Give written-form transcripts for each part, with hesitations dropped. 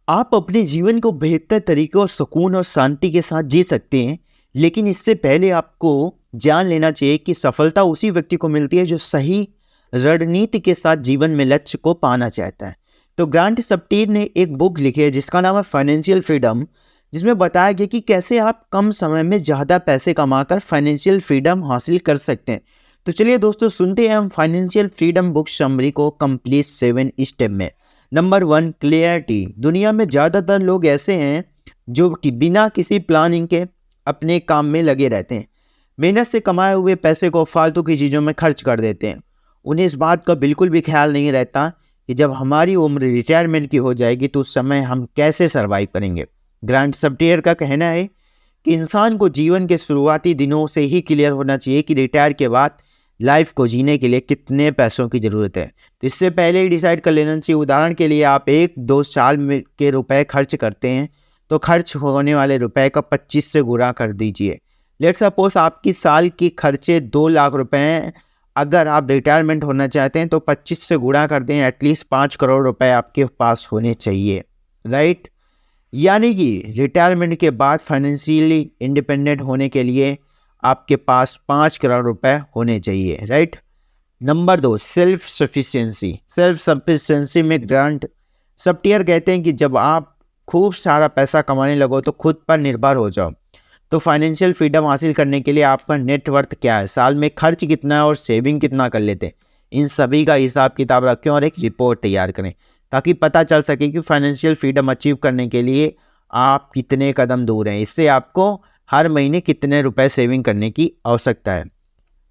आप अपने जीवन को बेहतर तरीके और सुकून और शांति के साथ जी सकते हैं, लेकिन इससे पहले आपको जान लेना चाहिए कि सफलता उसी व्यक्ति को मिलती है जो सही रणनीति के साथ जीवन में लक्ष्य को पाना चाहता है। तो ग्रांट सप्टीर ने एक बुक लिखी है जिसका नाम है फाइनेंशियल फ्रीडम, जिसमें बताया गया कि कैसे आप कम समय में ज़्यादा पैसे कमाकर फाइनेंशियल फ्रीडम हासिल कर सकते हैं। तो चलिए दोस्तों, सुनते हैं हम फाइनेंशियल फ्रीडम बुक समरी को कंप्लीट 7 स्टेप में। Number 1, clarity. दुनिया में ज़्यादातर लोग ऐसे हैं जो कि बिना किसी प्लानिंग के अपने काम में लगे रहते हैं। मेहनत से कमाए हुए पैसे को फालतू की चीज़ों में खर्च कर देते हैं। उन्हें इस बात का बिल्कुल भी ख्याल नहीं रहता कि जब हमारी उम्र रिटायरमेंट की हो जाएगी तो उस समय हम कैसे सर्वाइव करेंगे। ग्रांट सप्टियर का कहना है कि इंसान को जीवन के शुरुआती दिनों से ही क्लियर होना चाहिए कि रिटायर के बाद लाइफ को जीने के लिए कितने पैसों की ज़रूरत है। तो इससे पहले ही डिसाइड कर लेना चाहिए। उदाहरण के लिए आप 1-2 साल में के रुपए खर्च करते हैं तो खर्च होने वाले रुपए का 25 से गुणा कर दीजिए। लेट्स सपोज आपकी साल की खर्चे 2 लाख रुपए हैं। अगर आप रिटायरमेंट होना चाहते हैं तो 25 से गुणा कर दें, एटलीस्ट 5 करोड़ रुपए आपके पास होने चाहिए, राइट। यानी कि रिटायरमेंट के बाद फाइनेंशियली इंडिपेंडेंट होने के लिए आपके पास 5 करोड़ रुपए होने चाहिए, right. Number 2, self sufficiency. Self sufficiency में ग्रांट सप्टियर कहते हैं कि जब आप खूब सारा पैसा कमाने लगो तो खुद पर निर्भर हो जाओ। तो फाइनेंशियल फ्रीडम हासिल करने के लिए आपका नेटवर्थ क्या है, साल में खर्च कितना है और सेविंग कितना कर लेते हैं, इन सभी का हिसाब किताब रखें और एक रिपोर्ट तैयार करें ताकि पता चल सके कि फाइनेंशियल फ्रीडम अचीव करने के लिए आप कितने कदम दूर हैं। इससे आपको हर महीने कितने रुपए सेविंग करने की आवश्यकता है।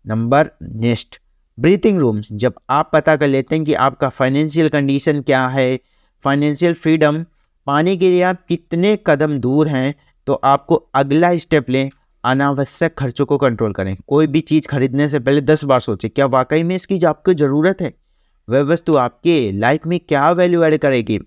Number next, breathing rooms. जब आप पता कर लेते हैं कि आपका फाइनेंशियल कंडीशन क्या है, फाइनेंशियल फ्रीडम पाने के लिए आप कितने कदम दूर हैं, तो आपको अगला स्टेप लें, अनावश्यक खर्चों को कंट्रोल करें। कोई भी चीज़ खरीदने से पहले 10 बार सोचें क्या वाकई में इसकी आपको ज़रूरत है, वह वस्तु आपके लाइफ में क्या वैल्यू ऐड करेगी,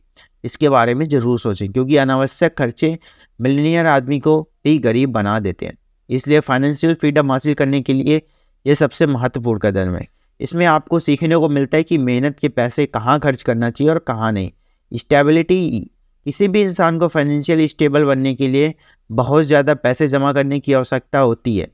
इसके बारे में ज़रूर सोचें, क्योंकि अनावश्यक खर्चे मिलीनियर आदमी को भी गरीब बना देते हैं। इसलिए फाइनेंशियल फ्रीडम हासिल करने के लिए ये सबसे महत्वपूर्ण कदम है। इसमें आपको सीखने को मिलता है कि मेहनत के पैसे कहाँ खर्च करना चाहिए और कहाँ नहीं। स्टेबिलिटी, किसी भी इंसान को फाइनेंशियली स्टेबल बनने के लिए बहुत ज़्यादा पैसे जमा करने की आवश्यकता होती है।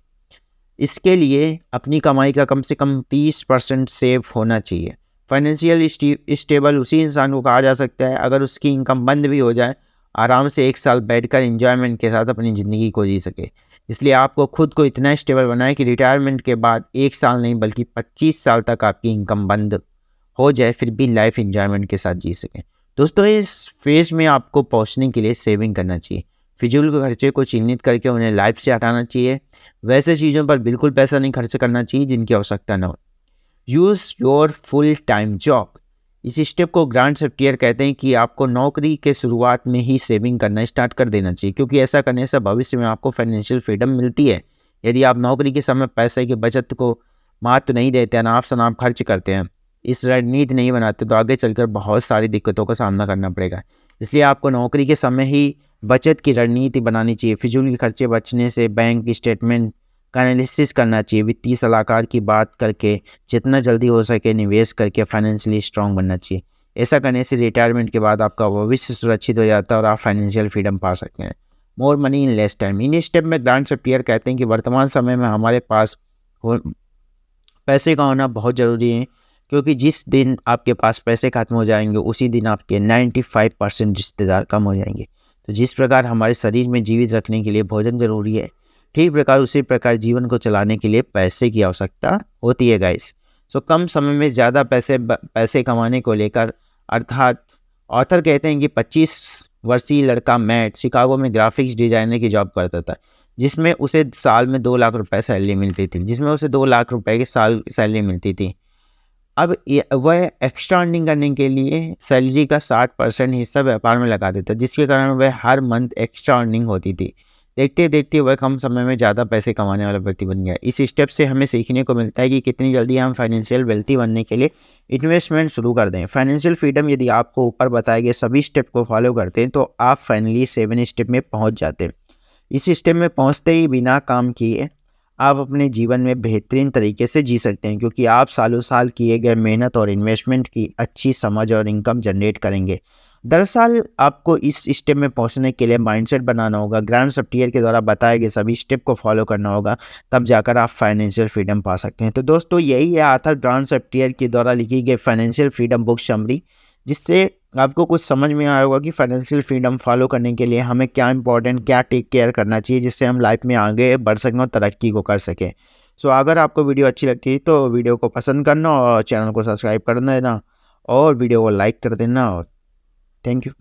इसके लिए अपनी कमाई का कम से कम 30% सेव होना चाहिए। फाइनेंशियल स्टेबल उसी इंसान को कहा जा सकता है अगर उसकी इनकम बंद भी हो जाए, आराम से 1 साल बैठकर एंजॉयमेंट के साथ अपनी ज़िंदगी को जी सके। इसलिए आपको खुद को इतना स्टेबल बनाए कि रिटायरमेंट के बाद 1 साल नहीं बल्कि 25 साल तक आपकी इनकम बंद हो जाए, फिर भी लाइफ एंजॉयमेंट के साथ जी सकें। दोस्तों, इस फेज़ में आपको पहुंचने के लिए सेविंग करना चाहिए। फिजूल के खर्चे को चिन्हित करके उन्हें लाइफ से हटाना चाहिए। वैसे चीज़ों पर बिल्कुल पैसा नहीं खर्च करना चाहिए जिनकी आवश्यकता न हो। Use your full time job. इस स्टेप को ग्रांट सप्टियर कहते हैं कि आपको नौकरी के शुरुआत में ही सेविंग करना स्टार्ट कर देना चाहिए, क्योंकि ऐसा करने से भविष्य में आपको फाइनेंशियल फ्रीडम मिलती है। यदि आप नौकरी के समय पैसे की बचत को महत्व नहीं देते, अनाप शनाप खर्च करते हैं, इस रणनीति नहीं बनाते, तो आगे चलकर बहुत सारी दिक्कतों का सामना करना पड़ेगा। इसलिए आपको नौकरी के समय ही बचत की रणनीति बनानी चाहिए। फिजूल के खर्चे बचने से बैंक स्टेटमेंट का एनालिसिस करना चाहिए। वित्तीय सलाहकार की बात करके जितना जल्दी हो सके निवेश करके फाइनेंशियली स्ट्रांग बनना चाहिए। ऐसा करने से रिटायरमेंट के बाद आपका भविष्य सुरक्षित हो जाता है और आप फाइनेंशियल फ्रीडम पा सकते हैं। More money in less time. In step में ग्रांट सप्टियर कहते हैं कि वर्तमान समय में हमारे पास पैसे का होना बहुत ज़रूरी है, क्योंकि जिस दिन आपके पास पैसे खत्म हो जाएंगे उसी दिन आपके 95% रिश्तेदार कम हो जाएंगे। तो जिस प्रकार हमारे शरीर में जीवित रखने के लिए भोजन जरूरी है, ठीक प्रकार उसी प्रकार जीवन को चलाने के लिए पैसे की आवश्यकता होती है गाइस। सो कम समय में ज़्यादा पैसे कमाने को लेकर, अर्थात ऑथर कहते हैं कि 25 वर्षीय लड़का मैट शिकागो में ग्राफिक्स डिजाइनर की जॉब करता था, जिसमें उसे साल में 2 लाख रुपए सैलरी मिलती थी, जिसमें उसे 2 लाख रुपए की साल सैलरी मिलती थी। अब वह एक्स्ट्रा अर्निंग करने के लिए सैलरी का 60% हिस्सा व्यापार में लगा देता, जिसके कारण वह हर मंथ एक्स्ट्रा अर्निंग होती थी। देखते देखते वह कम समय में ज़्यादा पैसे कमाने वाला व्यक्ति बन गया। इस स्टेप से हमें सीखने को मिलता है कि कितनी जल्दी हम फाइनेंशियल वेल्थी बनने के लिए इन्वेस्टमेंट शुरू कर दें। फाइनेंशियल फ्रीडम, यदि आपको ऊपर बताए गए सभी स्टेप को फॉलो करते हैं तो आप फाइनली 7 स्टेप में पहुँच जाते हैं। इस स्टेप में पहुँचते ही बिना काम किए आप अपने जीवन में बेहतरीन तरीके से जी सकते हैं, क्योंकि आप सालों साल किए गए मेहनत और इन्वेस्टमेंट की अच्छी समझ और इनकम जनरेट करेंगे। दरअसल आपको इस स्टेप में पहुंचने के लिए माइंडसेट बनाना होगा, ग्रैंड सफ्टियर के द्वारा बताए गए सभी स्टेप को फॉलो करना होगा, तब जाकर आप फाइनेंशियल फ्रीडम पा सकते हैं। तो दोस्तों यही है आर्थर ग्रांड सफ्टियर के द्वारा लिखी गई फाइनेंशियल फ्रीडम बुक समरी, जिससे आपको कुछ समझ में आया होगा कि फाइनेंशियल फ्रीडम फॉलो करने के लिए हमें क्या इंपॉर्टेंट, क्या टेक केयर करना चाहिए, जिससे हम लाइफ में आगे बढ़ सकें और तरक्की को कर सकें। सो अगर आपको वीडियो अच्छी लगती है तो वीडियो को पसंद करना और चैनल को सब्सक्राइब कर देना और वीडियो को लाइक कर देना। और थैंक यू।